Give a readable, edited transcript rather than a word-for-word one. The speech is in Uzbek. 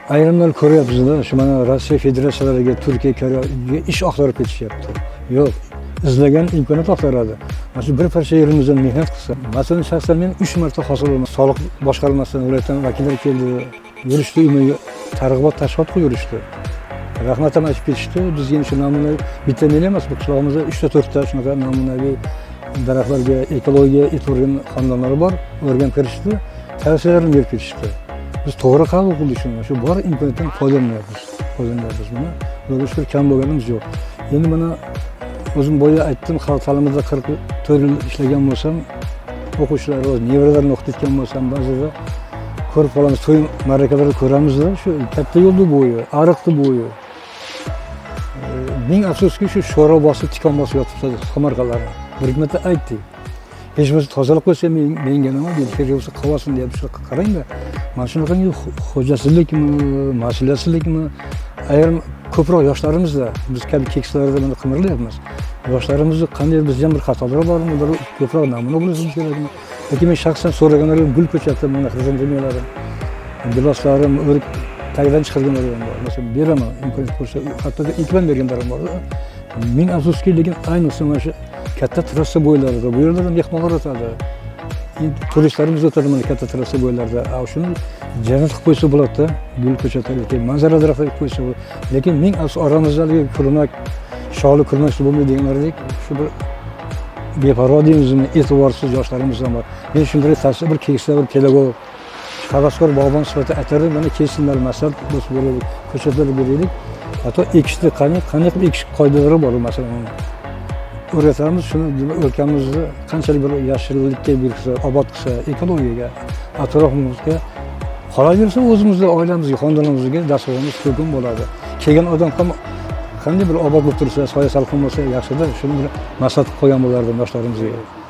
Ayrimlar ko'ryapsizda, shu mana Rossiya federatsiyalariga, Turkiya, Koreyaga ish oqtarib ketishyapti. Yo'q, izlagan imkoniyat oqtaradi. Mana shu bir parcha yerimizdan mehnat qilsa, masalan, shaxsan men 3 marta hosil bo'ldim. Soliq boshqarmasidan viloyatdan vakillar keldi, yurishdi, umumiy targ'ibot tashkilot qilib yurishdi. Rahmat ham aytib ketishdi. Bizga shu namunaviy bitta men emas, bu qishlog'imizda 3 ta 4 ta shunaqa namunaviy daraxtlarga ekologiya e'tiborgan xonadonlar bor, o'rganib kirishdi, tavsiyalarini berib ketishdi. Biz to'g'ri qabul qildik shuni. Shu bor imkoniyatdan foydalanyapmiz. Buni bo'lib shu kam bo'lganimiz yo'q. Endi mana o'zim boya aytdim, xalq ta'limida 44 yil ishlagan bo'lsam, o'quvchilar o'z nevaralarini o'qitgan bo'lsam, ba'zida ko'rib qolamiz, to'y ma'rakalarni ko'ramizda, shu katta yo'lni bo'yi, ariqni bo'yi. Ming afsuski shu sho'ra bosib, tikon bosib yotibdi tomorqalar. Bir marta aytdik. Hech bo'lmasa tozalab qo'ysa menga nima deydi, kerak bo'lsa qilsin deb shu qarangda. Mana shunaqangi xo'jasizlikmi, mas'uliyatsizlikmi, ayrim ko'proq yoshlarimizda biz kabi keksalarda buni qimirlayapmiz. Yoshlarimizni qanday biz ham bir xatolar bormi, bir ko'proq namuna bo'lishimiz kerakmi? Lekin men shaxsan so'raganlarim gul ko'chatda mana xizmatlarim, giloslarim, o'rik tagidan chiqarganlarim bor. Masalan, beraman, imkoniyat bo'lsa, hatto ekibdan berganlarim bor. Ming afsuski, lekin ayniqsa mana shu katta trassa bo'ylarida, bu yerlarda mehmonlar o'tadi. Turistlarimiz o'tadi mana katta trassa bo'ylarida. Shuni jannat qilib qo'ysa bo'ladi-da, gul ko'chatlariga, manzara daraxtlariga qo'ysa bo'ladi. Lekin ming afsus oramizdagi kurmak, sho'li kurmak bo'lmaydiganlardek shu bir beparvo deymizmi, e'tiborsiz yoshlarimiz ham bor. Men shunday tavsiya bir keksa bir pedagog, havaskor bog'bon sifatida aytarim, mana kelsinlar, maslahat bo'lsa beraylik, ko'chatlarga beraylik. Hatto ekishni qanday qilib ekish qoidalari bor, masalan. O'rgatamiz shuni, o'lkamizni qanchalik bir yashillikka bersa, obod qilsa, ekologiyaga, atrofimizga qolaversa, o'zimizga, oilamizga, xonadonimizga dasturimiz ko'kin bo'ladi. Kelgan odam ham qanday bir obod bo'lib tursa, soya salqin bo'lsa yaxshida, shuni bir maslahat qo'ygan bo'lardim yoshlarimizga.